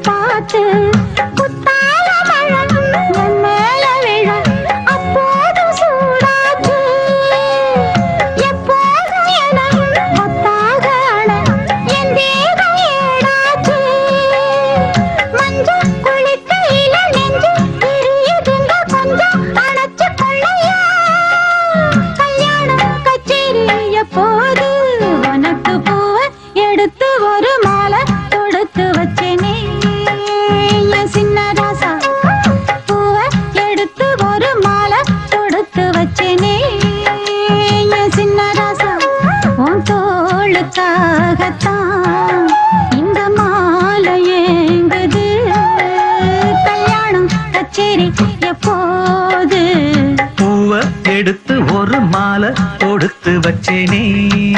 பார்த்து புத்தால மழை என் மேல விழ அப்போதும் சூடாச்சு எப்போதும் என ஒத்தாக அழ என் தேகம் ஏடாச்சு மஞ்சள் குளிக்கையில நெஞ்சு எரியுதுங்க கொஞ்சம் அணைச்சு கொள்ளையா கல்யாணம் கச்சேரி எப்போது உனக்கு பூவை எடுத்து ஒரு மாலை தொடுத்து வச்சேனே என் சின்ன ராசா பூவை எடுத்து ஒரு மாலை தொடுத்து வச்சேனே என் சின்ன ராசா உன் தோளுக்காகத்தான் இந்த மாலை ஏங்குது கல்யாணம் கச்சேரி எப்போது பூவை எடுத்து ஒரு மாலை தொடுத்து வச்சேனே